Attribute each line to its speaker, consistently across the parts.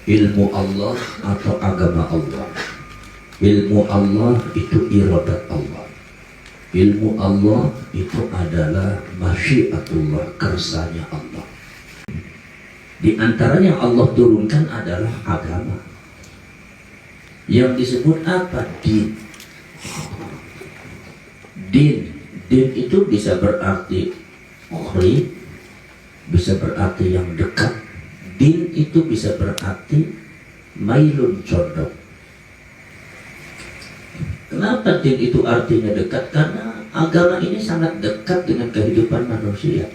Speaker 1: ilmu Allah atau agama Allah. Ilmu Allah itu iradat Allah. Ilmu Allah itu adalah masyiatullah, kersanya Allah. Di antaranya Allah turunkan adalah agama. Yang disebut apa? Din. Din itu bisa berarti qarib, bisa berarti yang dekat. Din itu bisa berarti mailun, condong. Kenapa din itu artinya dekat? Karena agama ini sangat dekat dengan kehidupan manusia.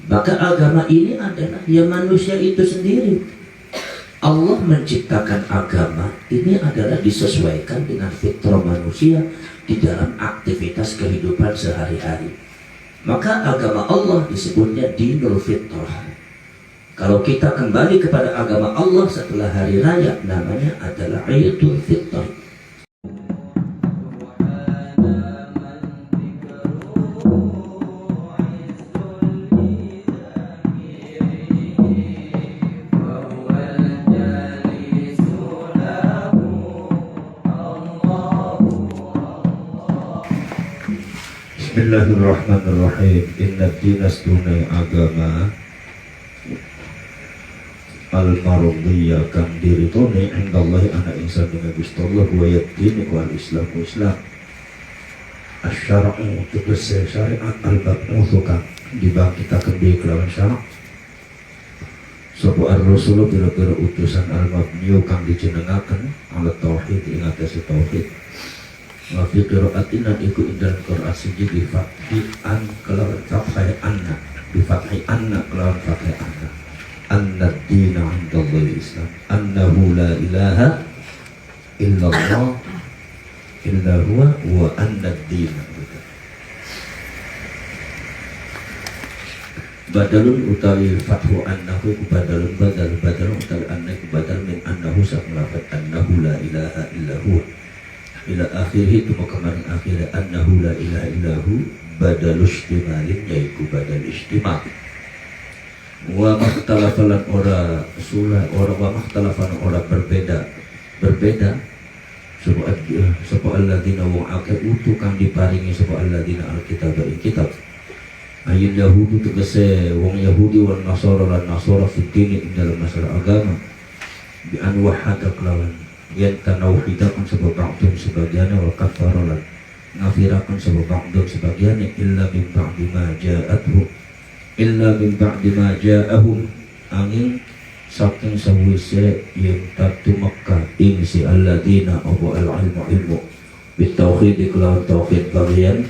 Speaker 1: Maka agama ini adalah ya manusia itu sendiri. Allah menciptakan agama ini adalah disesuaikan dengan fitrah manusia di dalam aktivitas kehidupan sehari-hari. Maka agama Allah disebutnya dinul fitrah. Kalau kita kembali kepada agama Allah setelah hari raya, namanya adalah Idul Fitr. Bismillahirrahmanirrahim. Inna dina sedunai agama al-marudiyya kang diritoni indallahi anak insan dengan Gusti Allah wa yadini wal islam asy-syar'u tegese syariat al-mab'utsu kang dibangkitaken bi kelawan syara' sapa ar-rasul pira-pira utusan al-mabniyu kang dijenengaken ala tauhid ing atase tauhid. Wa fi qira'atina iku indal Qur'an siji bi fathi an kelawan fathi anna bi fathi anna kelawan fathi anna anna dina indallahi islam annahu la ilaha illallah illa huwa wa anna dina badalun utawi fathu annahu badalun badalun utawi annahu badal min annahu sak lafaz annahu la ilaha illa huwa ila akhirih itu kemarin akhirnya annahu la ilaha illahu badal istimalin yaitu badal istimal wa makhtalafalan ora sulah ora wa makhtalafalan ora berbeda sapa alladzina wa ake utu kang diparingi sapa alladzina alkitab ing kitab ayil yahudi tegese wong yahudi wal nasara lan nasara fitini ing dalam masalah agama bi an wahada kelawan yang tanauhidakan sebab ba'dun sebagiannya wa kafarolan ngafirakan sebab ba'dun sebagiannya illa min ba'di ma ja'ahum angin saking sawise yang tatu Makkah ing si alladina abu al-ilmu bitauhid kelawan tauhid bagian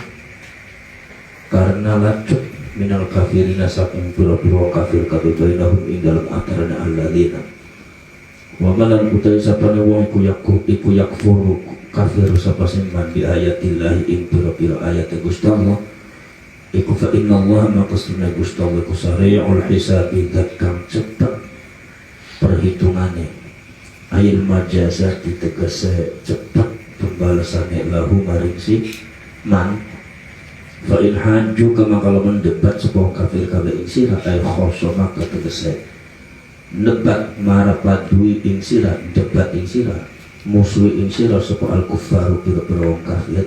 Speaker 1: karena lacut minal kafirina saking pura-pura kafir kadudainahum ing dalam antaranya alladina wa malan utai sapane wong iku yakfuru kafir sapa sing mandi ayatillahi ing pira-pira ayat Gusti Allah iku fa innallaha maqsuna Gusti Allah ku sari'ul hisabi dat kang cepet perhitungane ayil majazat ditegese cepet pembalasane lahu maring si man fa in haju kama kalau mendebat sapa kafir kabeh ing sira ay khosoma tegese nebat marapadui ing sira debat ing sira musuhi ing sira sapa al-kuffaru pira-pira wong kafir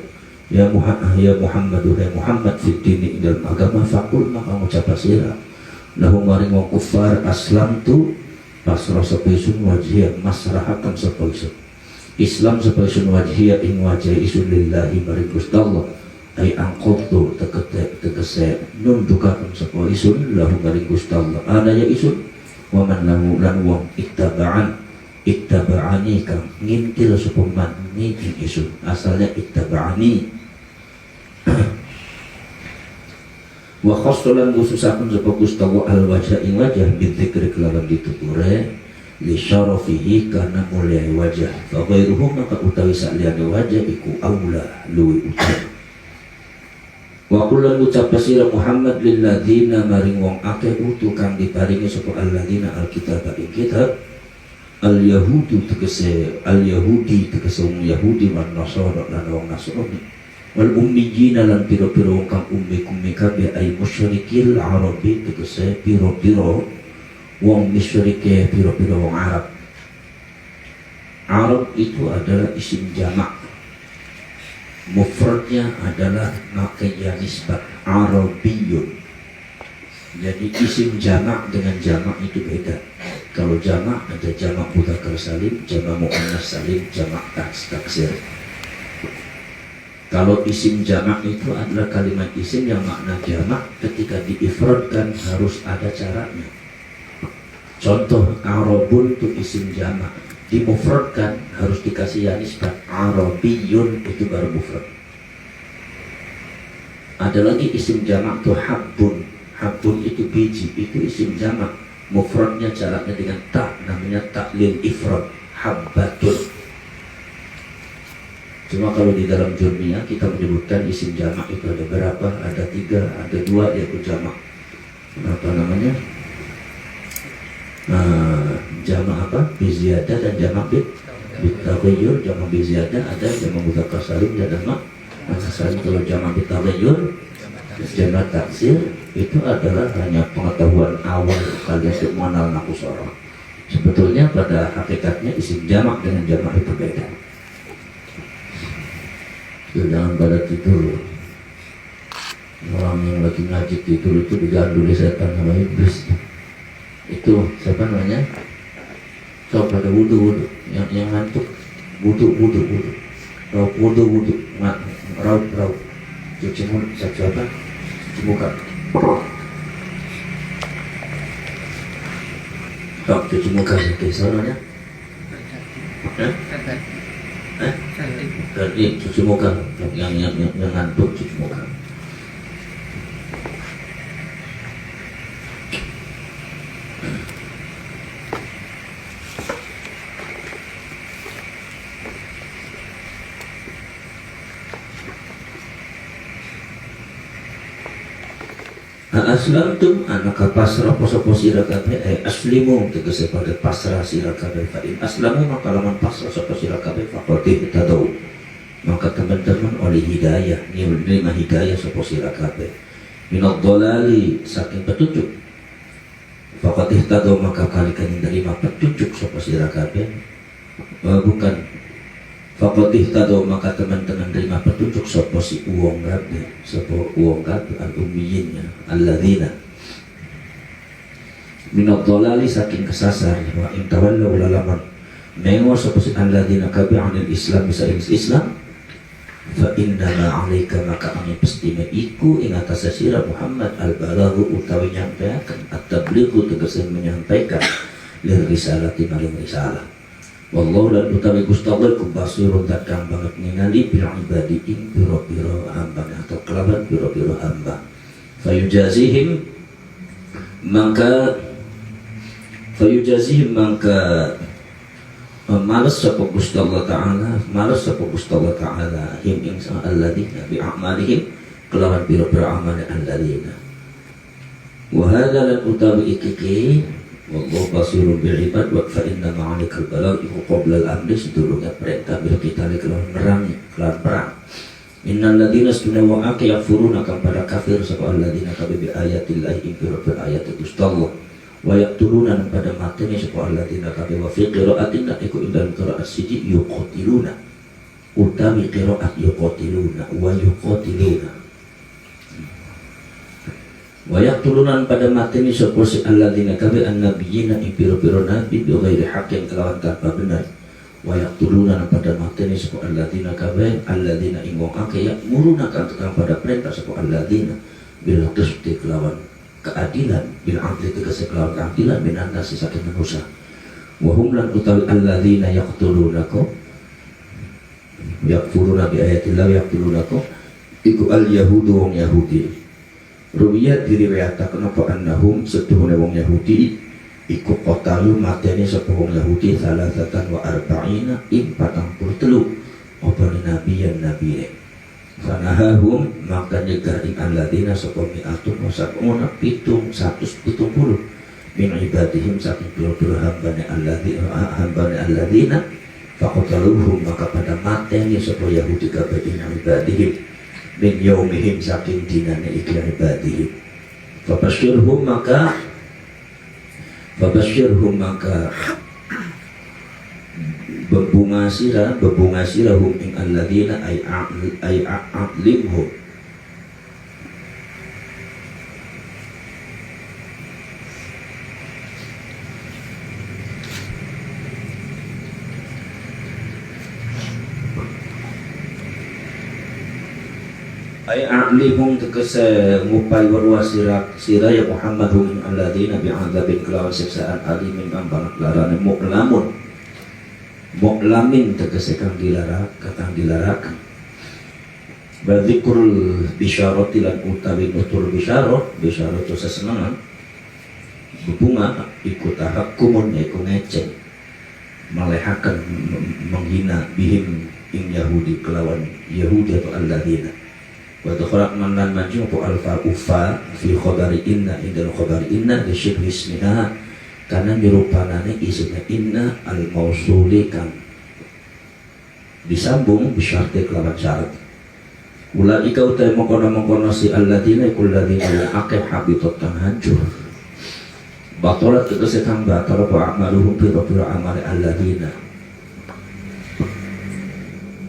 Speaker 1: ya Muhammad fitini ing dalam agama fakul maka ngucap sira lahu maring wong kuffar aslam tu pasrah sapa isun wajhiya masrahakan sapa isun Islam sapa isun wajhiya ing wajah isun lillahi maring Gusti Allah ay angqatu tegese nundukaken sapa isun lahu maring Gusti Allah ana ya isun waman lahu lan wong ittaba'ani kang ngintil sapa man ni isun asalnya ittaba'ani wa khassalan khususaken sapa Gusti Allah al wajha ing wajah bidzikri kelawan dituture li syarafihi kana mulia wajah fa ghairuhu maka utawi saliyane wajah iku aula luwi utawi wa kullan ucap sira Muhammad lil ladzina maring wong akeh utu kang diparingi sapa alladzina alkitab ing kitab al yahudu tegese al yahudi tegese wong yahudi wan nasara lan wong nasrani wal ummiyina lan pira-pira wong kang ummi kabeh ay musyrikil arabi tegese pira-pira wong musyrike piro-piro wong Arab. Arab itu adalah isim jamak, mufradnya adalah makanya nisbat Arabiyun. Jadi isim jamak dengan jamak itu beda. Kalau jamak ada jamak mudzakkar salim, jamak muannas salim, jamak taksir. Kalau isim jamak itu adalah kalimat isim yang makna jamak, ketika diifradkan harus ada caranya. Contoh Arabun itu isim jamak, dimufradkan harus dikasih ya nisbat Arabiyun, itu baru mufrad. Ada lagi isim jamak tuh Habbun. Habbun itu biji, itu isim jamak, mufradnya caranya dengan tak, namanya taklil ifrad, habbatun. Cuma kalau di dalam jurniah kita menyebutkan isim jamak itu ada berapa? Ada 3, ada 2, yaitu jamak apa namanya? Jamak apa? Biziyadah dan jamak bitaghayyur. Jamak biziyadah ada jamak mudzakkar salim dan jamak muannas salim. Kalau jamak bitaghayyur, jamak taksir, itu adalah hanya pengetahuan awal kalian untuk mengenal nakusara. Sebetulnya pada hakikatnya isim jamak dengan jamak itu beda. Jangan pada tidur. Orang yang lagi ngaji tidur itu diganduli setan sama iblis. Itu siapa namanya? Coba pada wudu yang ngantuk, wudu raut cuci mulut, siapa? Cuci muka. Cuci muka itu soalnya. Jadi cuci muka, yang ngantuk cuci muka. Aslamtum anaka pasrah poso sira kabeh aslimu tegese pada pasrah sira kabeh fa in aslamu maka lamun pasrah sapa sira kabeh faqad tadau maka teman-teman oleh hidayah menerima hidayah sapa sira kabeh minad dhalali saking petunjuk faqad tadau maka kalikan menerima petunjuk sapa sira kabeh bukan faqad tadau maka teman-teman menerima petunjuk sapa si uwong kabeh sapa uwong kabeh al-ummiyinnya alladzina minad dhalali saking kesasar wa in tawallaw lalaman mengo sapa si alladzina kabeh anil islam bisa Islam fa inna ma 'alaika maka angin pasti iku ing atas sira Muhammad al-balaghu utawi nyampaikan at-tablighu tegese menyampaikan lir risalati maring risalah. Wallahu lan utawi Gusti Allah kubasirun takang banget ningali bil ibadi ing pira-pira hamba atau kelaban pira-pira hamba. Fayujazihim maka malas sapa Gusti Allah Ta'ala him ing alladzina bi a'malihim kelawan pira-pira amal alladzina. Wa hadza lan utawi iki wallahu basirun bil ibad wa fa inna ma'alikal balagh iku qabla al-amri sedurunge perintah bil kita kelawan perang. Innal ladzina sunna wa yakfuruna kam pada kafir sapa alladzina kabe bi ayatillahi ing pira ayat Gusti Allah wa yaqtuluna pada matene sapa alladzina kabe wa fi qira'atin iku indal qira'at siji yuqatiluna utawi qira'at yuqatiluna wa yuqatiluna wayak turunan pada mateni sapa si alladzina kabe annabiyina ing pira-pira nabi bi ghairi haqqin kelawan tanpa benar wayak turunan pada mateni sapa alladzina kabe alladzina ing wong akeh muruna kan pada perintah sapa alladzina bil qisti kelawan keadilan bil adli tegese kelawan keadilan minan nasi saking manusia wa hum lan utawi alladzina yaqtulunako yakfuruna bi ayatillah yaqtulunako iku al yahudu wong yahudi. Ruwiyat diriwayataken apa annahum setuhune wong Yahudi iku qatalu mateni sapa wong Yahudi salasatan wa arba'ina ing 43 apa nabiyan nabiyye fanahahum maka nyegah ing alladzina sapa mi'atun wa sab'una 170 min ibadihim saking pira-pira hambane alladzina faqataluhum maka pada mateni sapa Yahudi kabeh ing ibadihim min yaumihim saking dinane iklan ibadihim fabasyirhum maka Fabashirhum maka berbunga sirahum ing alladzina ay a'limhum ay a'limhum tegese ngupai warwa sirah ya Muhammad hum ing alladzina bi'adzabin kelawan siksaan alimin kang larane mu'lamin tegese kang dilarakan Badzikrul bisyarati lan utawi nutur bisyarah itu sesenengan bebunga iku tahakkumun iku ngeceng malehakan menghina bihim ing Yahudi kelawan Yahudi atau alladzina wa takhraqna lan maju alfa ufa fi khabari inna indal khabari inna li syibhi ismiha karena nyerupanane isinya inna al-mausuli kan disambung bisyarti kelawan syarat ulaika utai mengkono si alladzina kulladina yang akeh habitat tan hancur batalat tegese kang batal apa amaluhum pira-pira amale alladzina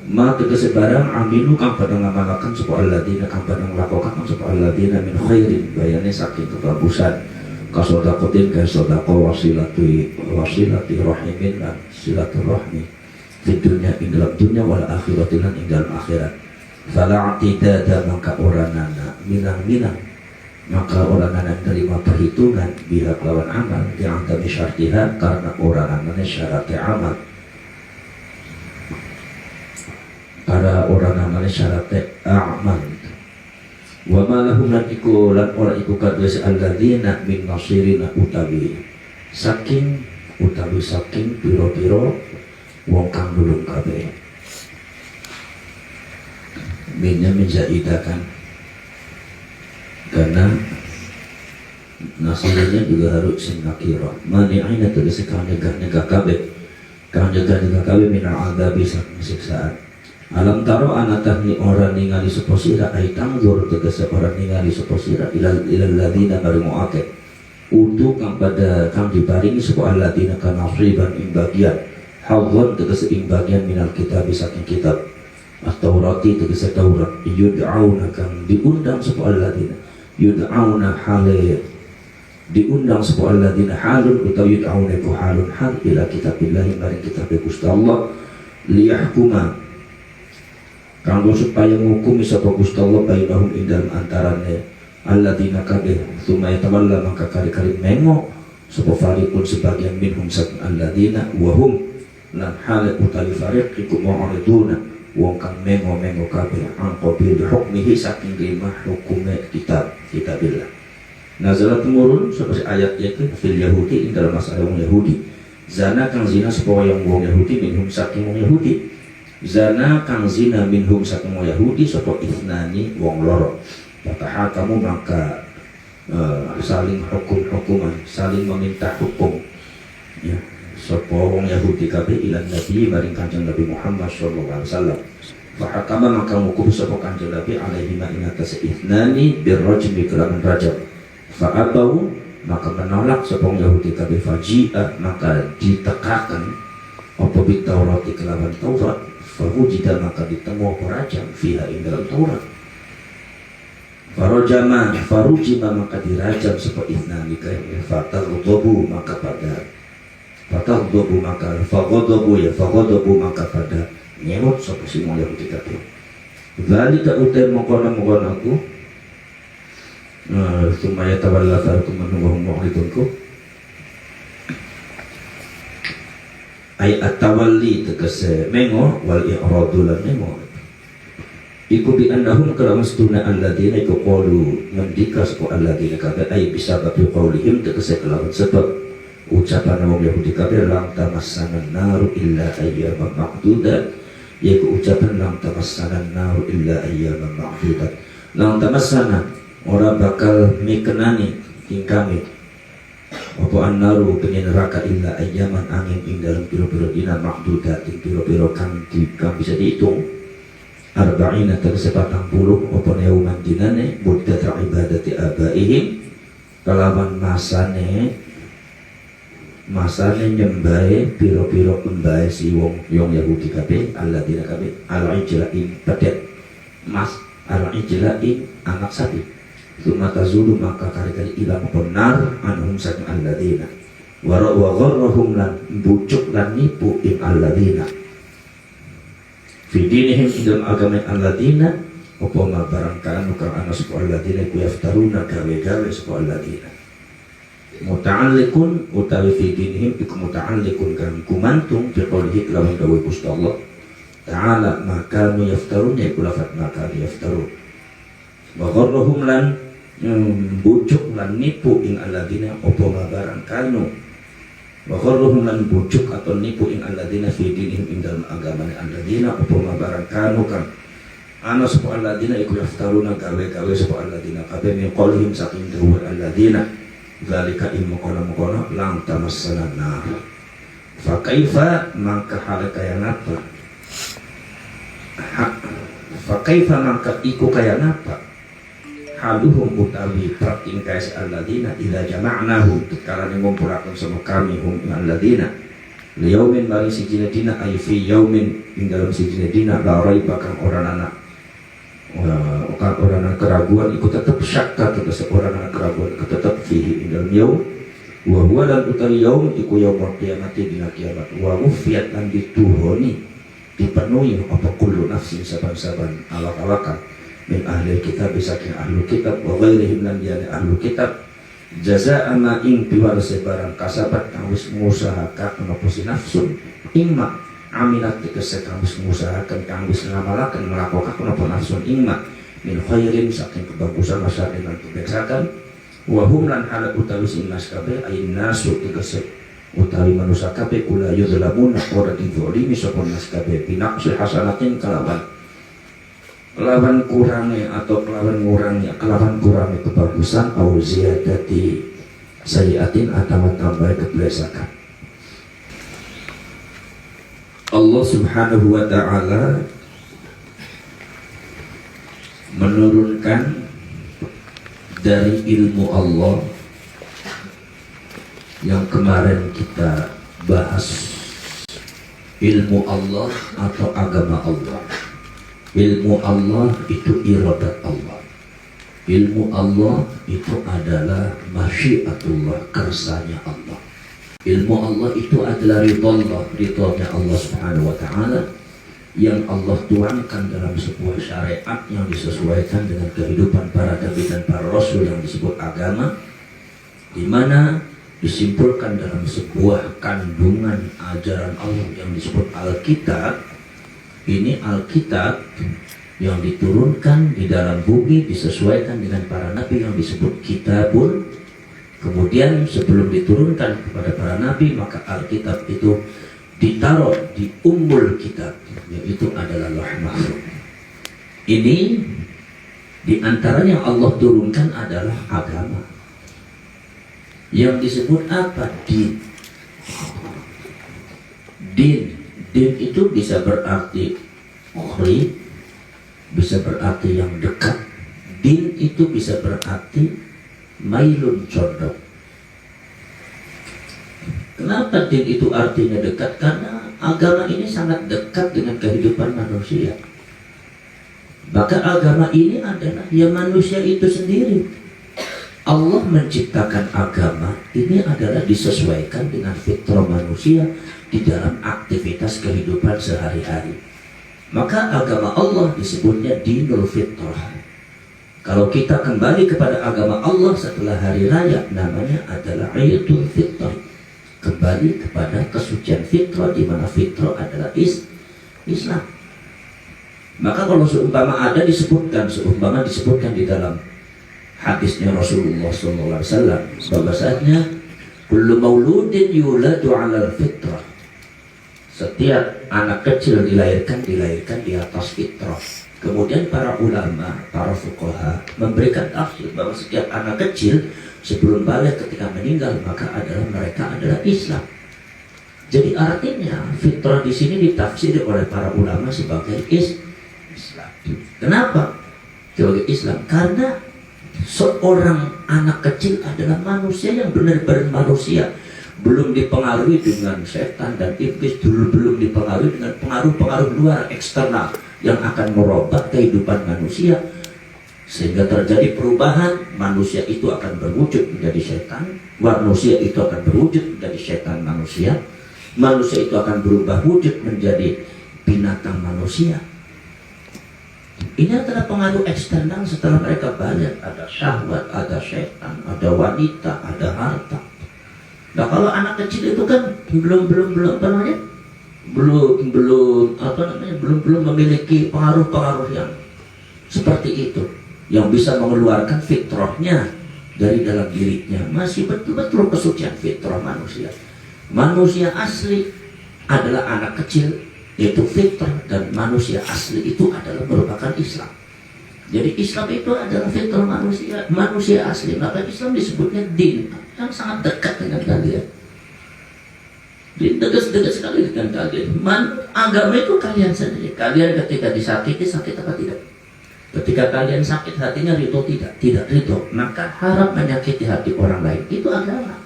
Speaker 1: ma tegese barang amilu kang padha ngamalaken sapa alladzina kang padha nglakokaken sapa alladzina min khairin bayane saking kebagusan kasodakotin kasodako wasilati rahimin dan silaturahmi di dunia ing dalam dunia wal akhirati lan ing dalam akhirat fala atidada maka oranana minang maka oranana terima perhitungan biha lawan amal yang antami syartiha karena oranana syaratnya amal para oranana syaratnya amal wa ma lahum lan iku lan ora iku kadhe alladzina min nasirina utawi saking piro-piro wong kang nulung kabeh minnya menjadikan karena nasirnya juga harus sing nakira mani'ina tegese kang nyegah kabeh minal adabi saking siksaan. Alam taro anatah ni orang ningali sapa sira ai tangzur tegese orang ningali sapa sira ilal ladina maring akeh utu kang pada kang diparingi sapa alladzina kana nasiban ing bagian hawwan tegese ing bagian minal kitab saking kitab at-taurati tegese Taurat yud'auna kang diundang sapa alladzina yud'auna hale diundang sapa alladzina halun utawi yud'auna ku halun hal ila kitabillah maring kitab Gusti Allah liyahkuma kanggo supaya ngukumi sapa Gusti Allah bainahum ing dalem antarane alladzina kabeh sumaya tawalla maka kari-kari mengo sapa fariqun sebagian minhum saking alladzina wa hum lan hale utawi fariq iku mu'riduna wong kang mengo kabeh angqabil hukmihi saking lima hukume kitabillah nazalat temurun seperti ayat itu fil yahudi ing dalam masalah wong Yahudi zana kang zina sapa wong Yahudi minhum saking wong Yahudi zana kang zina minhum saking Yahudi sapa ithnani wong loro patah kamu maka saling hukuman saling meminta hukum ya sapa wong Yahudi kabeh ilan nabi maring kanjeng Nabi Muhammad sallallahu alaihi wasallam fahakama maka hukum sapa kanjeng Nabi alaihi ma ing atas ithnani birrajmi kelawan rajam fa'abau maka menolak sapa wong Yahudi kabeh faji'a maka ditekakan apa bitaurat kelawan Taurat fahujida maka ditemu rajam fiha ing dalam Taurat farujima maka dirajam sapa ithnani kae faghadabu maka pada nyewot sapa sing Yahudi kabeh zalika utai mengkono aku sumaya tawalla fariqum minhum mu'ridunku ay at-tawalli tegese mengo wal i'radu lan mengo iku bi annahum kalawan seduna alladzina iku qalu ngendika sapa alladzina kabeh ay bisa babi qaulihim tegese kelawan sebab ucapan wong Yahudi kabeh lam tamassana naru illa ayyaman ma'dudat yaiku ucapan lam tamassana naru illa ayyaman ma'dudat lam tamassana ora bakal mikenani ing kami apa annaru pengen neraka illa ayyaman angin ing dalam piro-piro dina makdudat ing piro-piro kang bisa dihitung arba'ina tegese 40 apa yauman dinane muddat ibadati abaihim kalawan masane masane nyembahe piro-piro embahe si wong yong Yahudi kabeh alladzina kabeh al-ijlain pedet mas al-ijlain anak sapi tsumma tazulu maka kali-kali ilang benar anhum saking alladzina wa gharrahum lan bucuk lan nipu ing alladzina fi dinihim dalam agama alladzina apa ma barang kanu kang ana sapa alladzina ku yaftaruna gawe-gawe sapa alladzina muta'alliqun utawi fi dinihim iku muta'alliqun kan kumantung bi qoulihi lawan dawe Gusti Allah ta'ala maka yaftarun ya kulafat maka yaftarun wa gharrahum lan bucuk lan nipu ing alladzina apa ma barang kanu wa gharrahum lan bucuk atau nipu ing alladzina fi dinihim ing dalam agama alladzina apa ma barang kanu kan ana sapa alladzina iku yaftaruna gawe-gawe sapa alladzina kabeh min qaulihim saking dawe alladzina zalika ilmu kono lang tamassana nar fa kaifa mangka halaka yang apa fa kaifa mangka iku kaya napa haluhum utawi pratingkai si alladzina ila jama'nahu tekala ngumpulaken sama kami hum alladzina liyaumin bari sijine dina ay fi yaumin ing dalam sijine dina la raiba kang ora ana orang keraguan ikut tetap syakka tetap seorang keraguan ikut tetap fihi dalam yaum wa huwa lan utawi yaum iku yaumul kiamati dina kiamat wa wufiyat lan dituhoni dipenuhi apa kullu nafsin saban-saban awak-awakan min ahli kitab saking ahli kitab wa ghairihim lan diane ahli kitab jazaan ma ing piwarse barang kasabat kang wis ngusahaken apa si nafsun imma aminat tegese kang wis ngusahaken kang wis ngamalaken nglakokaken apa nafsun ingma min khairin saking kebagusan masyarakat lan kebiasaan wa hum lan ala utawi sing naskabe ayin nasu tegese utawi manusia kabeh kula yuzlamuna ora dizalimi sapa naskabe binaqsi hasanatin kelawan kurangnya atau kelawan kurangnya kebagusan au ziyadati sayiatin atau tambah kebiasaan. Allah subhanahu wa ta'ala menurunkan dari ilmu Allah yang kemarin kita bahas, ilmu Allah atau agama Allah. Ilmu Allah itu iradat Allah, ilmu Allah itu adalah masyiatullah, kersanya Allah. Ilmu Allah itu adalah ridhonya Allah subhanahu wa ta'ala yang Allah tuangkan dalam sebuah syariat yang disesuaikan dengan kehidupan para nabi dan para rasul yang disebut agama, di mana disimpulkan dalam sebuah kandungan ajaran Allah yang disebut Alkitab. Ini Alkitab yang diturunkan di dalam bumi disesuaikan dengan para nabi yang disebut Kitabul. Kemudian sebelum diturunkan kepada para nabi, maka Alkitab itu ditaruh di ummul kitab, yaitu adalah Lauh Mahfuz. Ini diantaranya Allah turunkan adalah agama yang disebut apa? Din. Din itu bisa berarti qarib, bisa berarti yang dekat. Din itu bisa berarti mailun condong. Kenapa din itu artinya dekat? Karena agama ini sangat dekat dengan kehidupan manusia. Maka agama ini adalah ya manusia itu sendiri. Allah menciptakan agama ini adalah disesuaikan dengan fitrah manusia di dalam aktivitas kehidupan sehari-hari. Maka agama Allah disebutnya dinul fitrah. Kalau kita kembali kepada agama Allah setelah hari raya, namanya adalah Idul Fitr. Kembali kepada kesucian fitrah, di mana fitrah adalah Islam. Maka kalau seumpama disebutkan di dalam hadisnya Rasulullah SAW, bahwasanya kullu mauludin yuladu 'alal fitrah. Setiap anak kecil dilahirkan di atas fitrah. Kemudian para ulama, para fuqaha memberikan tafsir bahwa setiap anak kecil sebelum balik ketika meninggal maka mereka adalah Islam. Jadi artinya fitrah di sini ditafsiri oleh para ulama sebagai Islam. Kenapa sebagai Islam? Karena seorang anak kecil adalah manusia yang benar-benar manusia, belum dipengaruhi dengan setan dan iblis, belum dipengaruhi dengan pengaruh-pengaruh luar eksternal yang akan merubah kehidupan manusia, sehingga terjadi perubahan. Manusia itu akan berwujud menjadi setan, manusia itu akan berwujud menjadi setan manusia, manusia itu akan berubah wujud menjadi binatang manusia. Ini adalah pengaruh eksternal setelah mereka balik. Ada syahwat, ada setan, ada wanita, ada harta. Nah, kalau anak kecil itu kan belum memiliki pengaruh-pengaruh yang seperti itu, yang bisa mengeluarkan fitrahnya dari dalam dirinya. Masih betul-betul kesucian fitrah manusia. Manusia asli adalah anak kecil, yaitu fitrah, dan manusia asli itu adalah merupakan Islam. Jadi Islam itu adalah fitrah manusia asli. Maka Islam disebutnya din, yang sangat dekat dengan kalian. Din dekat sekali dengan kalian. Agama itu kalian sendiri. Kalian ketika disakiti, sakit apa tidak? Ketika kalian sakit hatinya ridho tidak? Tidak ridho. Maka harap menyakiti hati orang lain. Itu agama.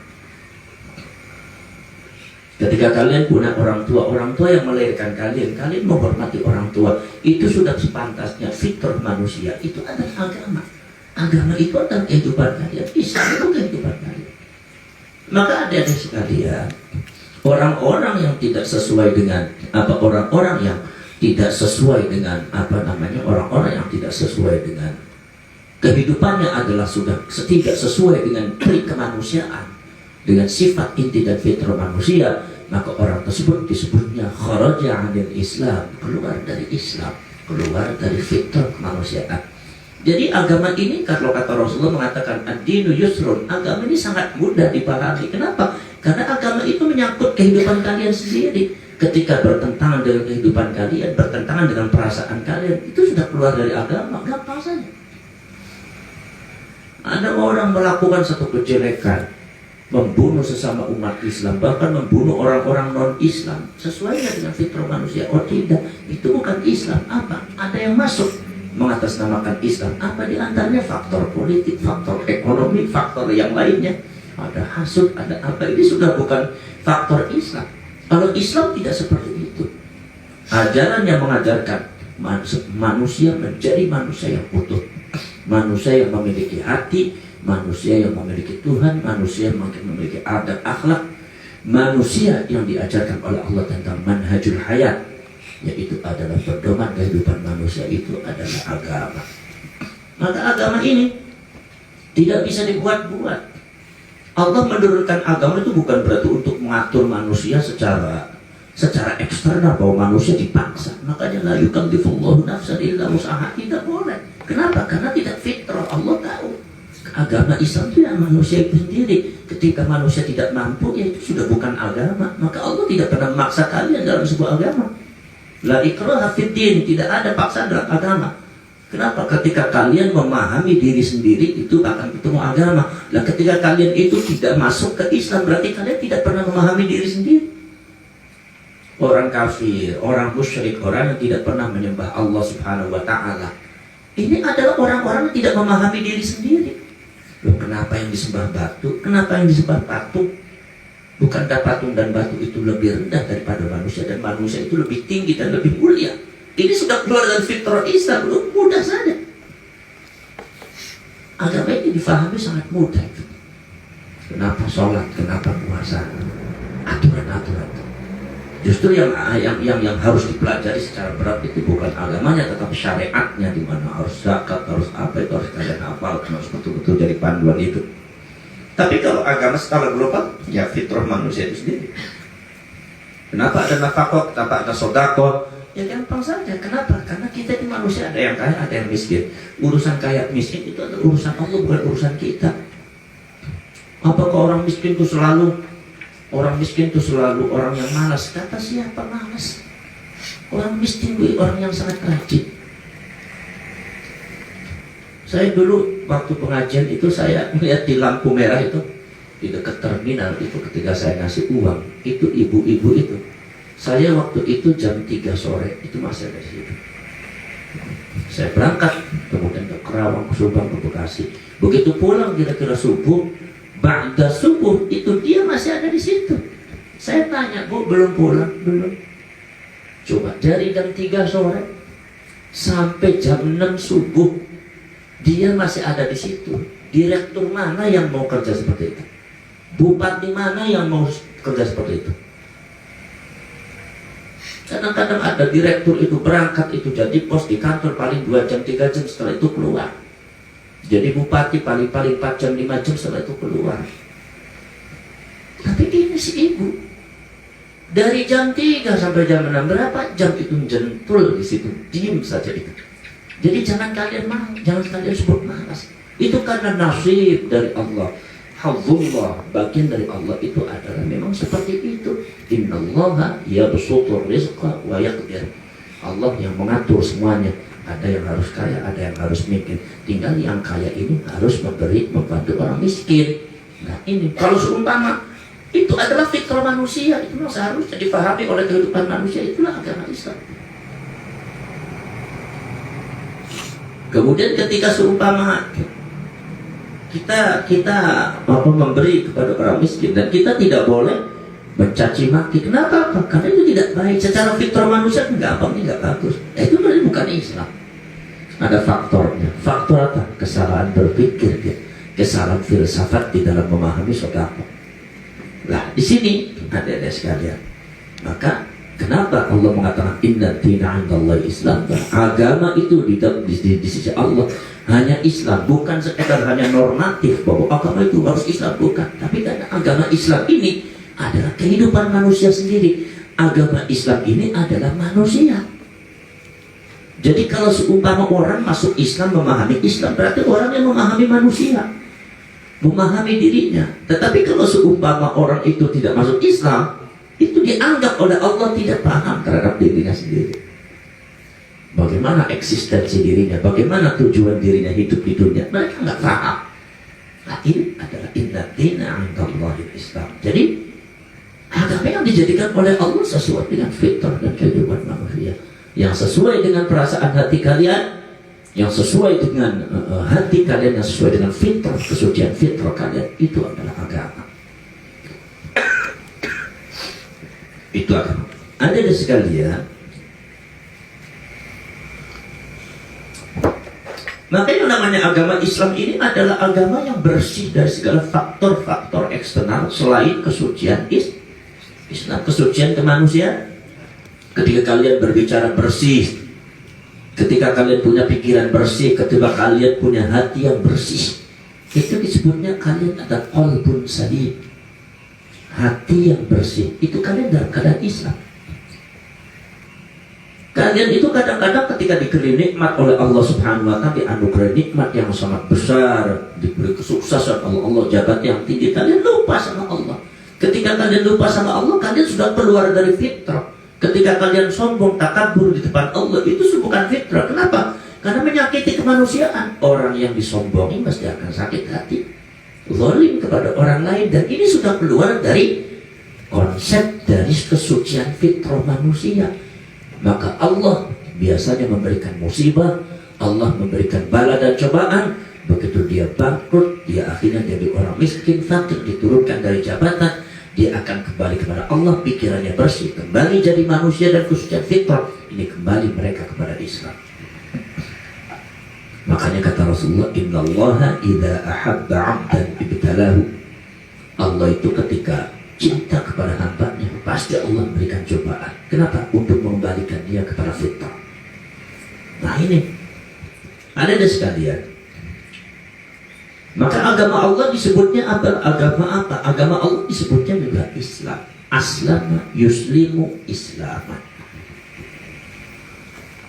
Speaker 1: Ketika kalian punya orang tua yang melahirkan kalian menghormati orang tua, itu sudah sepantasnya fitrah manusia. Itu adalah agama. Agama itu adalah kehidupan kalian. Islam itu kehidupan kalian. Maka adik-adik sekalian, orang-orang yang tidak sesuai dengan orang-orang yang tidak sesuai dengan orang-orang yang tidak sesuai dengan kehidupannya adalah sudah tidak sesuai dengan pri kemanusiaan, dengan sifat inti dan fitrah manusia, maka orang tersebut disebutnya kharaja 'anil Islam, keluar dari Islam, keluar dari fitrah kemanusiaan. Jadi agama ini, kalau kata Rasulullah mengatakan ad-dinu yusrun, agama ini sangat mudah dipahami. Kenapa? Karena agama itu menyangkut kehidupan kalian sendiri. Ketika bertentangan dengan kehidupan kalian, bertentangan dengan perasaan kalian, itu sudah keluar dari agama, gampang saja. Ada orang melakukan satu kejelekan, membunuh sesama umat Islam, bahkan membunuh orang-orang non-Islam, sesuai dengan fitrah manusia. Oh tidak, itu bukan Islam. Apa? Ada yang masuk mengatasnamakan Islam. Apa diantaranya? Faktor politik, faktor ekonomi, faktor yang lainnya. Ada hasud, ada apa. Ini sudah bukan faktor Islam. Kalau Islam tidak seperti itu. Ajaran yang mengajarkan manusia menjadi manusia yang utuh, manusia yang memiliki hati, manusia yang memiliki Tuhan, manusia yang memiliki adab akhlak, manusia yang diajarkan oleh Allah tentang manhajul hayat, yaitu adalah pedoman kehidupan manusia, itu adalah agama. Maka agama ini tidak bisa dibuat-buat. Allah menurunkan agama itu bukan berarti untuk mengatur manusia secara eksternal, bahwa manusia dipaksa. Makanya la yukallifullahu nafsan illa wus'aha, tidak boleh. Kenapa? Karena tidak fitrah. Allah tahu agama Islam itu yang manusia itu sendiri. Ketika manusia tidak mampu, ya itu sudah bukan agama. Maka Allah tidak pernah memaksa kalian dalam sebuah agama. La ikraha fid din, tidak ada paksaan dalam agama. Kenapa? Ketika kalian memahami diri sendiri, itu akan ketemu agama. Dan ketika kalian itu tidak masuk ke Islam, berarti kalian tidak pernah memahami diri sendiri. Orang kafir, orang musyrik, orang yang tidak pernah menyembah Allah Subhanahu wa Ta'ala, ini adalah orang-orang yang tidak memahami diri sendiri. Loh, kenapa yang disembah batu? Kenapa yang disembah patung? Bukankah patung dan batu itu lebih rendah daripada manusia, dan manusia itu lebih tinggi dan lebih mulia? Ini sudah keluar dari fitrah Islam, mudah saja. Agama ini difahami sangat mudah. Kenapa sholat, kenapa puasa, aturan-aturan. Justru yang harus dipelajari secara berat itu bukan agamanya, tetapi syariatnya, di mana harus zakat, harus apa itu harus kalian hafal, harus betul-betul jadi panduan itu. Tapi kalau agama skala global, ya fitrah manusia itu sendiri. Kenapa ada nafkah, kenapa ada sedekah? Ya gampang saja. Kenapa? Karena kita ini manusia, ada yang kaya, ada yang miskin. Urusan kaya miskin itu adalah urusan Allah, bukan urusan kita. Apakah orang miskin itu selalu orang yang malas? Kata siapa malas? Orang miskin itu orang yang sangat rajin. Saya dulu waktu pengajian itu, saya melihat di lampu merah itu, di dekat terminal itu, ketika saya ngasih uang, itu ibu-ibu itu, saya waktu itu jam 3 sore itu masih ada di situ. Saya berangkat kemudian ke Kerawang, ke Subang, ke Bekasi. Begitu pulang kira-kira subuh, ba'da subuh itu dia masih ada di situ. Saya tanya, Bu, belum pulang? Belum. Coba dari jam 3 sore sampai jam 6 subuh dia masih ada di situ. Direktur mana yang mau kerja seperti itu? Bupati mana yang mau kerja seperti itu? Kadang-kadang ada direktur itu berangkat itu jadi pos di kantor paling 2 jam 3 jam, setelah itu keluar. Jadi bupati paling-paling 4 jam 5 jam, setelah itu keluar. Tapi ini si ibu dari jam 3 sampai jam 6 berapa jam itu jentul di situ, diem saja itu. Jadi jangan kalian marah, jangan kalian sebut malas. Itu karena nasib dari Allah. Hafzullah, bagian dari Allah itu adalah memang seperti itu. Innallaha yabsutur rizqa wa yaqdir. Allah yang mengatur semuanya. Ada yang harus kaya, ada yang harus miskin. Tinggal yang kaya ini harus memberi, membantu orang miskin. Nah ini, kalau seumpama itu adalah fitrah manusia, itu seharusnya dipahami oleh kehidupan manusia. Itulah agama Islam. Kemudian ketika seumpama kita memberi kepada orang miskin dan kita tidak boleh mencaci maki. Kenapa? Karena itu tidak baik. Secara fitrah manusia gampang, ini nggak bagus. Itu berarti bukan Islam. Ada faktornya. Faktor apa? Kesalahan berpikir dia, kesalahan filsafat di dalam memahami sedekah. Lah di sini ada sekalian. Maka kenapa Allah mengatakan inna dina 'indallahi Islam? Agama itu di sisi Allah hanya Islam, bukan sekedar hanya normatif bahwa agama itu harus Islam, bukan. Tapi karena agama Islam ini adalah kehidupan manusia sendiri. Agama Islam ini adalah manusia. Jadi kalau seumpama orang masuk Islam, memahami Islam, berarti orang yang memahami manusia, memahami dirinya. Tetapi kalau seumpama orang itu tidak masuk Islam, itu dianggap oleh Allah tidak paham terhadap dirinya sendiri. Bagaimana eksistensi dirinya, bagaimana tujuan dirinya hidup di dunia, mereka nggak paham. Nah ini adalah inna dina 'indallahi Islam. Jadi agama yang dijadikan oleh Allah sesuai dengan fitrah dan kehidupan manusia, yang sesuai dengan perasaan hati kalian, yang sesuai dengan hati kalian, yang sesuai dengan fitrah, kesucian fitrah kalian, itu adalah agama. Itu agama. Ada sekalian. Maka yang namanya agama Islam ini adalah agama yang bersih dari segala faktor-faktor eksternal selain kesucian Islam, kesucian kemanusiaan. Ketika kalian berbicara bersih, ketika kalian punya pikiran bersih, ketika kalian punya hati yang bersih, itu disebutnya kalian ada qalbun salim, hati yang bersih. Itu kalian dalam keadaan Islam. Kalian itu kadang-kadang ketika diberi nikmat oleh Allah Subhanahu wa Ta'ala, dianugerahi nikmat yang sangat besar, diberi kesuksesan Allah jabat yang tinggi, kalian lupa sama Allah. Ketika kalian lupa sama Allah, kalian sudah keluar dari fitrah. Ketika kalian sombong, takabur di depan Allah, itu bukan fitrah. Kenapa? Karena menyakiti kemanusiaan. Orang yang disombongi pasti akan sakit hati, zalim kepada orang lain, dan ini sudah keluar dari konsep dari kesucian fitrah manusia. Maka Allah biasanya memberikan musibah, Allah memberikan bala dan cobaan. Begitu dia bangkrut, dia akhirnya jadi orang miskin, fakir, diturunkan dari jabatan, dia akan kembali kepada Allah, pikirannya bersih, kembali jadi manusia dan kesucian fitrah. Ini kembali mereka kepada Islam. Makanya kata Rasulullah, innallaha idza ahabba 'abdan ibtalahu. Allah itu ketika cinta kepada hambanya, pasti Allah memberikan cobaan. Kenapa? Untuk mengembalikan dia kepada fitrah. Nah ini, ada sekalian. Maka agama Allah disebutnya apa? Agama apa? Agama Allah disebutnya juga Islam. Aslama yuslimu islaman.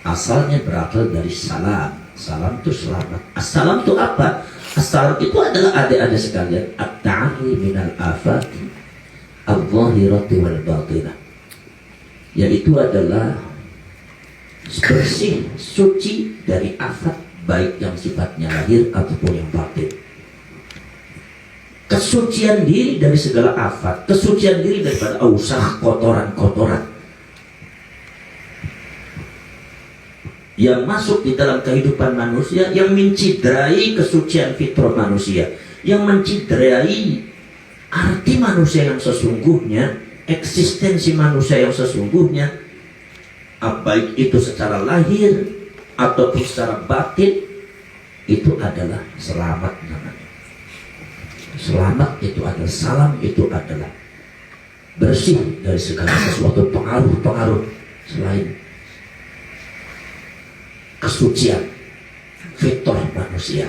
Speaker 1: Asalnya berasal dari salam. Salam itu selamat. Assalam itu apa? Assalam itu adalah adik-adik sekalian, at-ta'arri minal afati al-zahirati wal batinah, yaitu adalah bersih, suci dari afat, baik yang sifatnya lahir ataupun yang batin. Kesucian diri dari segala afat, kesucian diri daripada ausah, kotoran-kotoran yang masuk di dalam kehidupan manusia, yang mencidrai kesucian fitrah manusia, yang menciderai arti manusia yang sesungguhnya, eksistensi manusia yang sesungguhnya, baik itu secara lahir ataupun secara batin, itu adalah selamat namanya. Selamat itu adalah salam, itu adalah bersih dari segala sesuatu pengaruh-pengaruh selain kesucian fitrah manusia.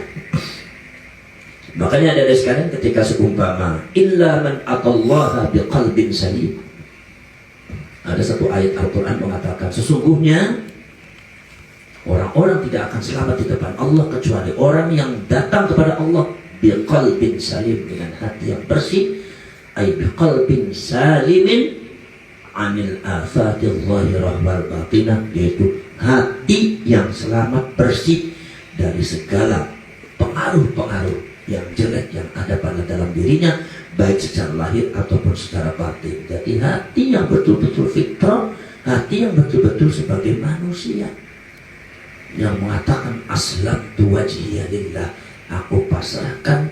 Speaker 1: Makanya ada sekalian ketika seumpama illa man atallaha biqalbin salim, ada satu ayat Al-Quran mengatakan sesungguhnya orang-orang tidak akan selamat di depan Allah kecuali orang yang datang kepada Allah biqalbin salim, dengan hati yang bersih, ay biqalbin salimin anil afatil zahirah wal batinah, yaitu hati yang selamat bersih dari segala pengaruh-pengaruh yang jelek yang ada pada dalam dirinya, baik secara lahir ataupun secara batin. Jadi hati yang betul-betul fitrah, hati yang betul-betul sebagai manusia, yang mengatakan aslamtu wajhiya lillah, aku pasrahkan,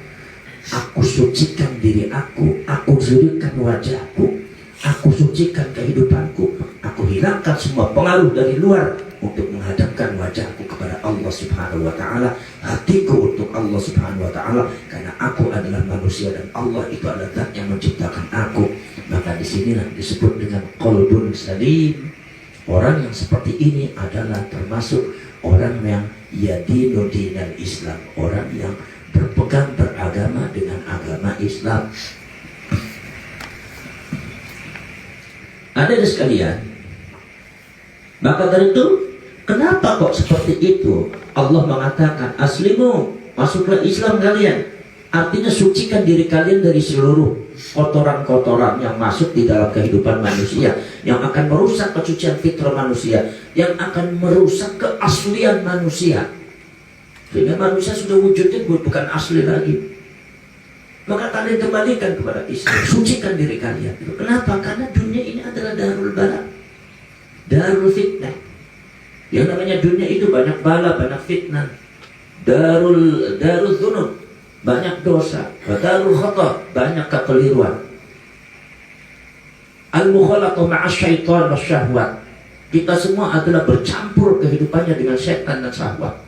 Speaker 1: aku sucikan diri aku zurikan wajahku, aku sucikan kehidupanku, aku hilangkan semua pengaruh dari luar untuk menghadapkan wajahku kepada Allah Subhanahu wa Ta'ala, hatiku untuk Allah Subhanahu wa Ta'ala, karena aku adalah manusia dan Allah itu adalah Zat yang menciptakan aku. Maka disinilah disebut dengan qalbun salim. Orang yang seperti ini adalah termasuk orang yang yadinu dinal Islam, orang yang berpegang beragama dengan agama Islam. Ada sekalian, maka dari itu kenapa kok seperti itu? Allah mengatakan aslimu, masuklah Islam kalian. Artinya sucikan diri kalian dari seluruh kotoran-kotoran yang masuk di dalam kehidupan manusia, yang akan merusak kesucian fitrah manusia, yang akan merusak keaslian manusia, sehingga manusia sudah wujudnya bukan asli lagi. Maka kalian kembalikan kepada Islam, sucikan diri kalian. Kenapa? Karena dunia ini adalah darul bala, darul fitnah. Yang namanya dunia itu banyak bala, banyak fitnah. Darul dzunub, banyak dosa. Darul khata, banyak kekeliruan. Al-mukhalatu ma'asyaitan wasyahwat. Kita semua adalah bercampur kehidupannya dengan setan dan syahwat.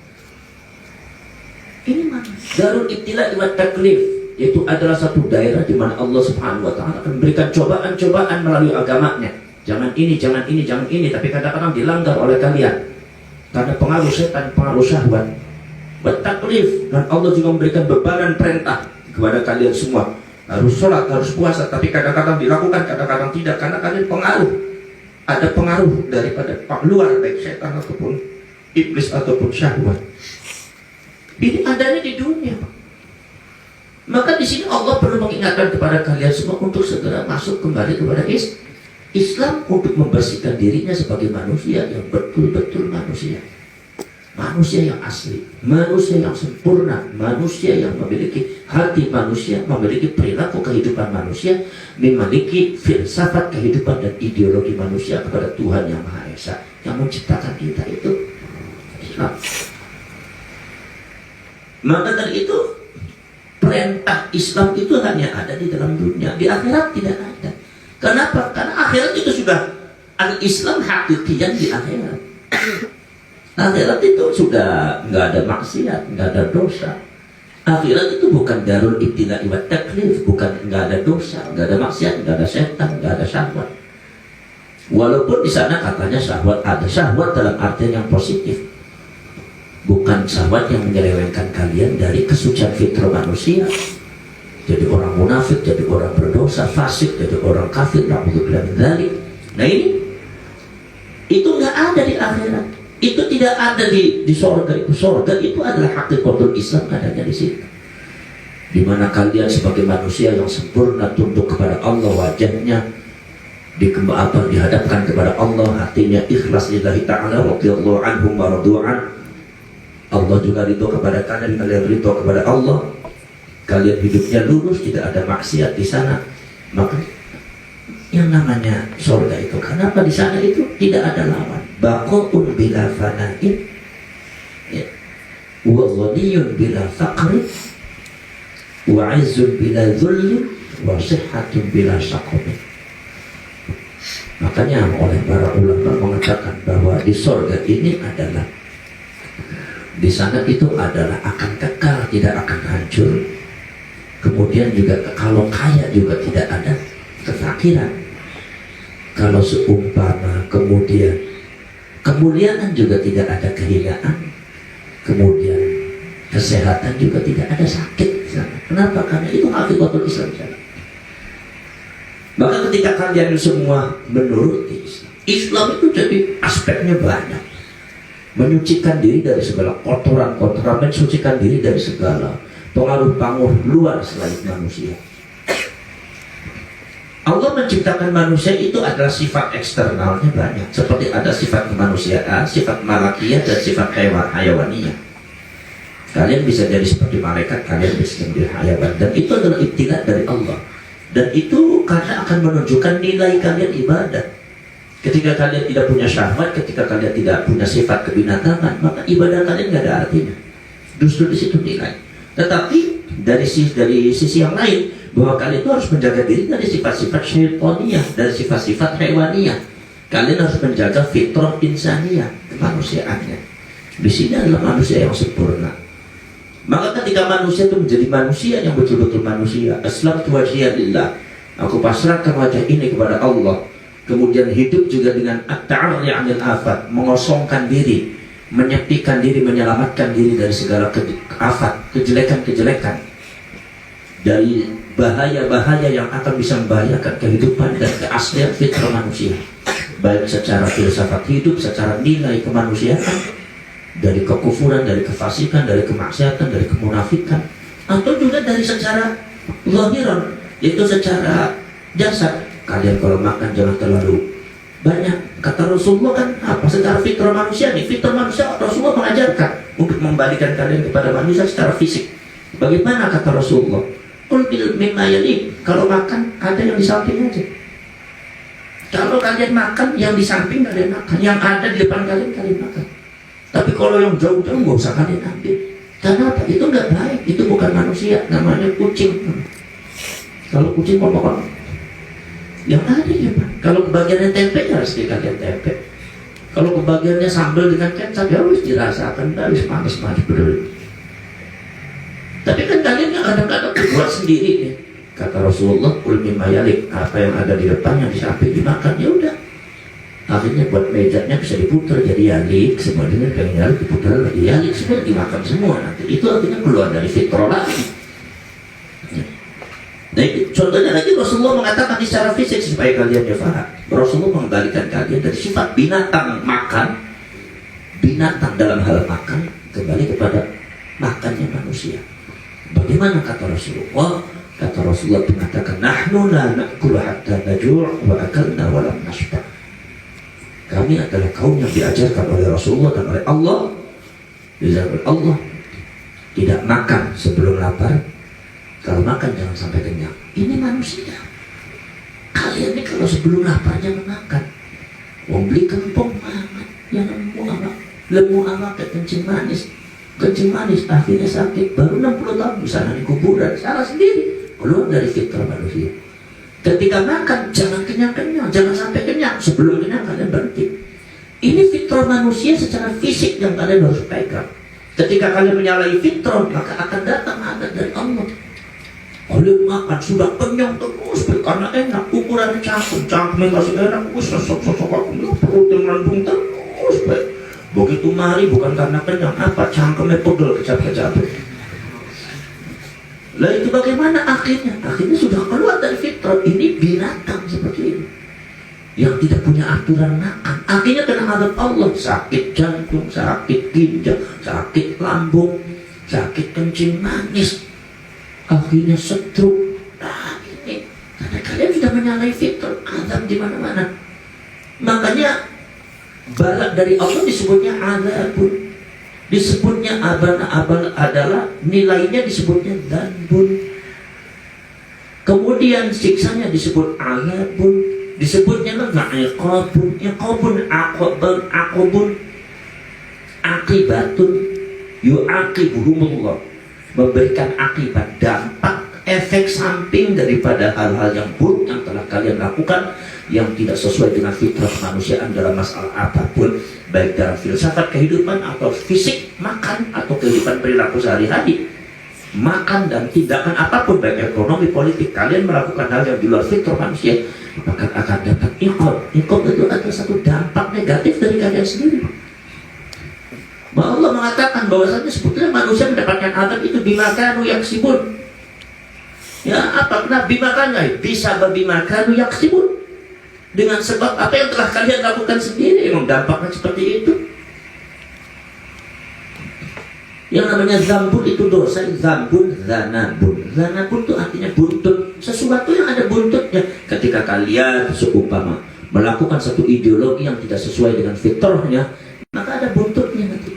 Speaker 1: Ini mana? Darul ibtila wa taklif, itu adalah satu daerah di mana Allah Subhanahu wa Ta'ala akan memberikan cobaan-cobaan melalui agamanya. Jangan ini, jangan ini, jangan ini, tapi kadang-kadang dilanggar oleh kalian karena pengaruh setan, pengaruh syahwat. Bertaklif, dan Allah juga memberikan bebanan perintah kepada kalian semua. Harus sholat, harus puasa, tapi kadang-kadang dilakukan, kadang-kadang tidak, karena kalian pengaruh. Ada pengaruh daripada luar, baik setan ataupun iblis ataupun syahwat. Ini adanya di dunia. Maka di sini Allah perlu mengingatkan kepada kalian semua untuk segera masuk kembali kepada Islam, untuk membersihkan dirinya sebagai manusia yang betul-betul manusia. Manusia yang asli, manusia yang sempurna, manusia yang memiliki hati manusia, memiliki perilaku kehidupan manusia, memiliki filsafat kehidupan dan ideologi manusia kepada Tuhan Yang Maha Esa yang menciptakan kita itu Islam. Maka dari itu perintah Islam itu hanya ada di dalam dunia, di akhirat tidak ada. Kenapa? Karena akhirat itu sudah al-Islam hakikian di akhirat. Akhirat itu sudah nggak ada maksiat, nggak ada dosa. Akhirat itu bukan darul ibtila'i wa taklif, bukan nggak ada dosa, nggak ada maksiat, nggak ada setan, nggak ada syahwat. Walaupun di sana katanya syahwat, ada syahwat dalam artian yang positif, bukan syahwat yang menyelewengkan kalian dari kesucian fitrah manusia. Jadi orang munafik, jadi orang berdosa, fasik, jadi orang kafir, na'udzubillah min dzalik. Nah ini, itu nggak ada di akhirat. Itu tidak ada di surga. Itu surga itu adalah hakikatul Islam, adanya di situ. Di mana kalian sebagai manusia yang sempurna tunduk kepada Allah, wajahnya dihadapkan kepada Allah, hatinya ikhlas lillahi ta'ala, radhiyallahu anhum wa radu'an. Allah juga ridho kepada kalian, kalian ridho kepada Allah. Kalian hidupnya lurus, tidak ada maksiat di sana. Maka yang namanya surga itu, kenapa di sana itu tidak ada lawan? Baqa'un bila fana'in, wa ghaniyun bila faqrin, wa 'izzun bila dhullin wa sihhatun bila saqamin. Makanya oleh para ulama mengatakan bahwa di surga ini adalah, di sana itu adalah akan kekal, tidak akan hancur. Kemudian juga kalau kaya juga tidak ada kefakiran. Kalau seumpama kemudian kemuliaan juga tidak ada kehinaan. Kemudian kesehatan juga tidak ada sakit di sana. Kenapa? Karena itu hakikatul Islam di sana. Maka ketika kalian semua menuruti Islam, Islam itu jadi aspeknya banyak. Menyucikan diri dari segala kotoran-kotoran, mensucikan diri dari segala pengaruh-pengaruh luar selain manusia. Allah menciptakan manusia itu adalah sifat eksternalnya banyak. Seperti ada sifat kemanusiaan, sifat malakiyah, dan sifat hayawaniyah. Kalian bisa jadi seperti malaikat, kalian bisa menjadi hayawan. Dan itu adalah ibtilah dari Allah. Dan itu karena akan menunjukkan nilai kalian ibadah. Ketika kalian tidak punya syahwat, ketika kalian tidak punya sifat kebinatangan, maka ibadah kalian tidak ada artinya. Justru di situ nilai. Tetapi dari sisi yang lain, bahwa kalian itu harus menjaga diri dari sifat-sifat syaitaniyah, dari sifat-sifat hewaniyah. Kalian harus menjaga fitrah insaniyah, kemanusiaannya. Di sini adalah manusia yang sempurna. Maka ketika manusia itu menjadi manusia yang betul-betul manusia, aslamtu wajhiya lillah, aku pasrahkan wajah ini kepada Allah. Kemudian hidup juga dengan at-ta'arri 'anil afat, mengosongkan diri, menyepikan diri, menyelamatkan diri dari segala afat, kejelekan-kejelekan, dari bahaya-bahaya yang akan bisa membahayakan kehidupan dan keaslian fitrah manusia, baik secara filsafat hidup, secara nilai kemanusiaan, dari kekufuran, dari kefasikan, dari kemaksiatan, dari kemunafikan, atau juga dari secara zahiran, yaitu secara jasad. Kalian kalau makan jangan terlalu banyak. Kata Rasulullah kan apa? Secara fitrah manusia nih, fitrah manusia Rasulullah mengajarkan untuk membalikan kalian kepada manusia secara fisik. Bagaimana kata Rasulullah? Qul bil mimma yali, kalau makan ada yang di samping aja. Kalau kalian makan, yang di samping kalian makan, yang ada di depan kalian makan. Tapi kalau yang jauh-jauh nggak usah kalian ambil. Karena apa? Itu nggak baik. Itu bukan manusia. Namanya kucing. Kalau kucing mau makan yang ada ya Pak. Kalau kebagiannya tempe ya harus dikasih tempe. Kalau kebagiannya sambal dengan kecap ya harus dirasakan, harus manis-manis betul. Tapi kan kalian kadang-kadang buat sendiri nih. Kata Rasulullah, "Qul mimma yalik", apa yang ada di depan yang di samping dimakan, ya udah. Akhirnya buat mejanya bisa diputar jadi yalik, semuanya pengen yalik diputar lagi yalik, semua dimakan semua. Nanti itu artinya keluar dari fitrah lagi. Nah, contohnya lagi Rasulullah mengatakan secara fisik supaya kalian faham. Rasulullah mengembalikan kalian dari sifat binatang makan, binatang dalam hal makan, kembali kepada makannya manusia. Bagaimana kata Rasulullah? Kata Rasulullah mengatakan, "Nahnu la na'kulu hatta najur' wa akalna wa lam nashba'." Kami adalah kaum yang diajarkan oleh Rasulullah dan oleh Allah. Diajarkan Allah tidak makan sebelum lapar. Kalau makan jangan sampai kenyang. Ini manusia. Kalian ini kalau sebelum laparnya makan, mau beli kempong banget, yang lemu amat kencing manis, akhirnya sakit. Baru 60 tahun di sana di kuburan, salah sendiri. Keluar dari fitrah manusia. Ketika makan jangan kenyang-kenyang, jangan sampai kenyang. Sebelum kenyang kalian berhenti. Ini fitrah manusia secara fisik yang kalian harus pegang. Ketika kalian menyalahi fitrah, maka akan datang azab dari Allah. Kalian makan sudah kenyang terus karena enak, ukurannya cangkemnya masih enak, sosok-sosok aku perut yang melambung terus. Begitu mari bukan karena kenyang, apa cangkemnya pegel kecap-kecap. Lah itu bagaimana akhirnya? Akhirnya sudah keluar dari fitrah. Ini binatang seperti ini yang tidak punya aturan makan. Akhirnya kena azab Allah, sakit jantung, sakit ginjal, sakit lambung, sakit kencing manis, akhirnya stroke. Nah ini karena kalian sudah menyalahi fitrah, azab di mana-mana. Makanya balak dari Allah disebutnya azabun, disebutnya abal adalah nilainya disebutnya dzanbun. Kemudian siksanya disebut azabun, disebutnya iqabun, aqabun, akibatun, yu'aqibuhumullah, memberikan akibat dampak efek samping daripada hal-hal yang buruk yang telah kalian lakukan, yang tidak sesuai dengan fitrah kemanusiaan dalam masalah apapun, baik dalam filsafat kehidupan atau fisik, makan atau kehidupan perilaku sehari-hari, makan dan tindakan apapun, baik ekonomi, politik, kalian melakukan hal yang di luar fitrah manusia, maka akan dapat iqab. Iqab itu adalah satu dampak negatif dari kalian sendiri. Bahwa Allah mengatakan bahwasanya sebetulnya manusia mendapatkan azab itu bimakanu yaksibun. Ya, apa? Nah, bimakanu bisa berbimakanu yaksibun. Dengan sebab apa yang telah kalian lakukan sendiri, emang dampaknya seperti itu. Yang namanya zambun itu dosa, zambun, zanabun. Zanabun itu artinya buntut, sesuatu yang ada buntutnya. Ketika kalian seumpama melakukan satu ideologi yang tidak sesuai dengan fitrahnya, maka ada buntutnya nanti.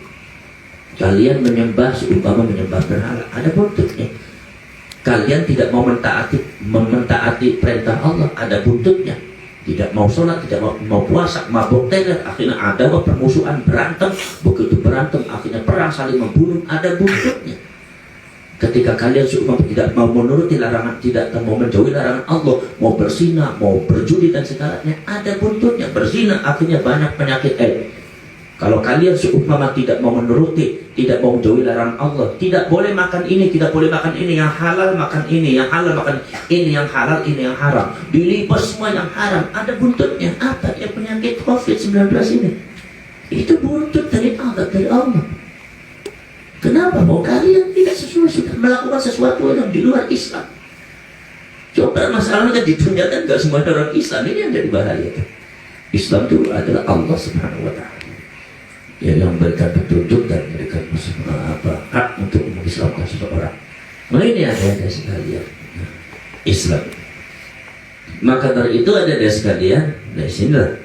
Speaker 1: Kalian menyembah seumpama menyembah berhala, ada buntutnya. Kalian tidak mau mentaati perintah Allah, ada buntutnya. Tidak mau sholat, tidak mau puasa, mabuk teler, akhirnya ada permusuhan, berantem. Begitu berantem, akhirnya perang, saling membunuh, ada buntutnya. Ketika kalian tidak mau menuruti larangan, tidak mau menjauhi larangan Allah, mau berzina, mau berjudi dan segalanya, ada buntutnya. Berzina akhirnya banyak penyakit Kalau kalian seumpama tidak mau menuruti, tidak mau menjauhi larangan Allah, tidak boleh makan ini, tidak boleh makan ini, yang halal makan ini, yang halal makan ini, yang halal ini, yang haram, dilipus semua yang haram, ada buntutnya. Apa ya penyakit COVID-19 ini? Itu buntut dari Allah. Kenapa mau kalian tidak sesuai, sudah melakukan sesuatu yang di luar Islam? Coba masalahnya di dunia kan gak semua orang Islam, ini yang jadi bahaya. Islam itu adalah Allah Subhanahu wa Ta'ala, ya, yang memberikan petunjuk dan memberikan hak untuk mengislamkan seseorang. Nah, ini ada sekalian Islam. Maka dari itu ada sekalian, dari sinilah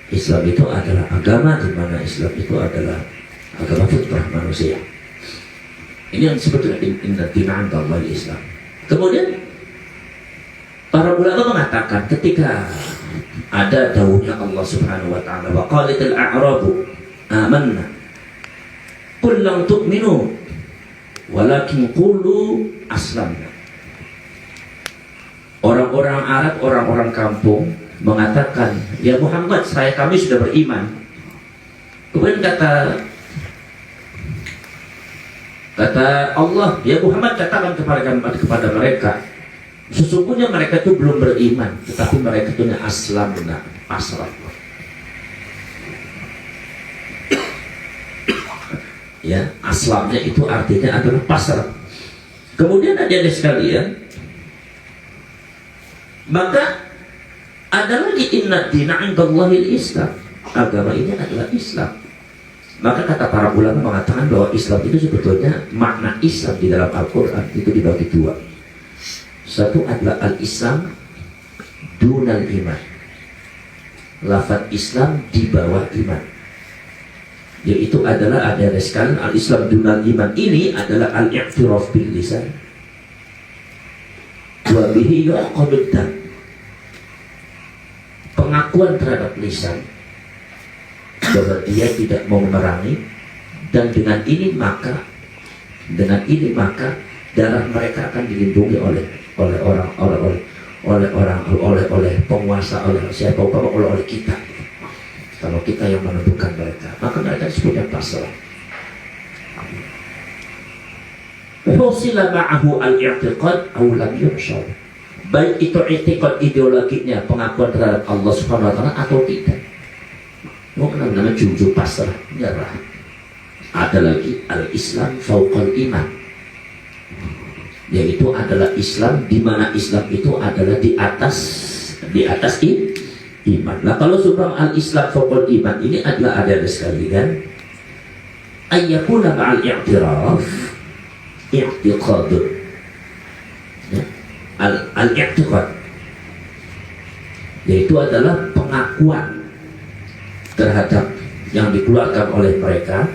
Speaker 1: Islam itu adalah agama, di mana Islam itu adalah agama fitrah manusia. Ini yang sebetulnya dina'an Allah Islam. Kemudian para ulama mengatakan ketika ada dawuhnya Allah Subhanahu wa Ta'ala, wa qalatil a'rabu amanna qul lam tu'minu walakin qulu aslamna. Orang-orang Arab, orang-orang kampung mengatakan, ya Muhammad, kami sudah beriman. Kemudian kata Allah, ya Muhammad, katakan kepada mereka, sesungguhnya mereka itu belum beriman, tetapi mereka itu aslamna, pasrah. Ya, aslamnya itu artinya adalah pasrah. Kemudian ada sekalian, maka ada lagi inna dina 'indallahil Islam. Agama ini adalah Islam. Maka kata para ulama mengatakan bahwa Islam itu sebetulnya makna Islam di dalam Al-Quran itu dibagi dua. Satu adalah al-Islam dunal iman, lafaz Islam di bawah iman, yaitu adalah ada sekalian al-Islam dunal iman ini adalah al-i'tiraf bil lisan wa bihi yu'qadud dam, pengakuan terhadap lisan bahwa dia tidak mau memerangi, dan dengan ini maka darah mereka akan dilindungi oleh penguasa, oleh siapa, oleh kita. Kalau kita yang menentukan mereka, maka mereka disebutnya pasrah. Husila ma'ahu al-i'tiqad aw lam yushar, baik itu i'tiqad ideologinya, pengakuan terhadap Allah Subhanahu wa Ta'ala atau tidak. Namanya jujur pasrah, nyerah. Ada lagi al-Islam fauqal iman, yaitu adalah Islam di mana Islam itu adalah di atas iman. Nah, kalau subhan al-Islam fauqal iman ini adalah ada sekali kan, ayyakuna ma'al i'tiraf i'tiqad, ya, al-i'tiqad yaitu adalah pengakuan terhadap yang dikeluarkan oleh mereka,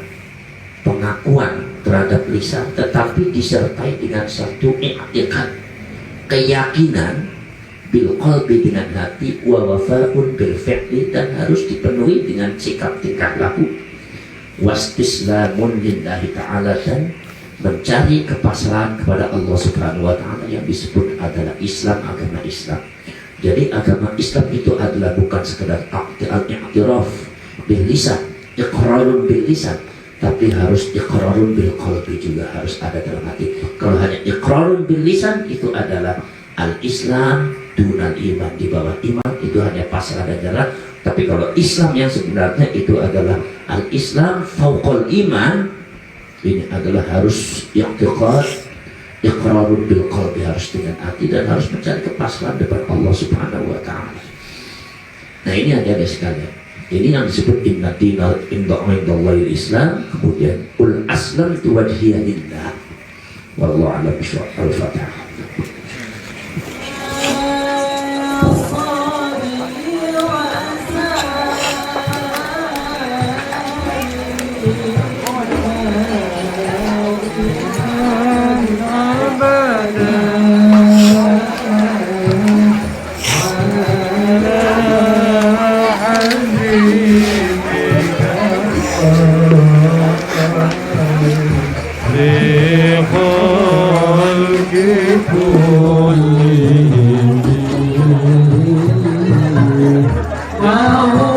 Speaker 1: pengakuan terhadap lisan, tetapi disertai dengan satu i'tiqad, keyakinan bil qalbi, dengan hati, wa wafa'un bil fi'li, dan harus dipenuhi dengan sikap tingkah laku, wastislamun lillahi ta'ala, dan mencari kepasrahan kepada Allah Subhanahu wa taala yang disebut adalah Islam, agama Islam. Jadi agama Islam itu adalah bukan sekedar i'tiraf bil lisan, iqrarun bil lisan, tapi harus iqrarun bil qalbi juga harus ada dalam hati. Kalau hanya iqrarun bil lisan itu adalah al-Islam dunal iman, di bawah iman, itu hanya pasrah dan jalan. Tapi kalau Islam yang sebenarnya itu adalah al-Islam fauqal iman, ini adalah harus i'tiqad, iqrarun bil qalbi, harus dengan hati dan harus mencari kepasrahan depan Allah Subhanahu wa taala. Nah, ini ada sekalian. Ini yang disebut inna dina indallahil Islam, kemudian ul aslamtu wajhiya lillah. Wallahu a'lam bishawab. Al-Fatihah.
Speaker 2: كلهم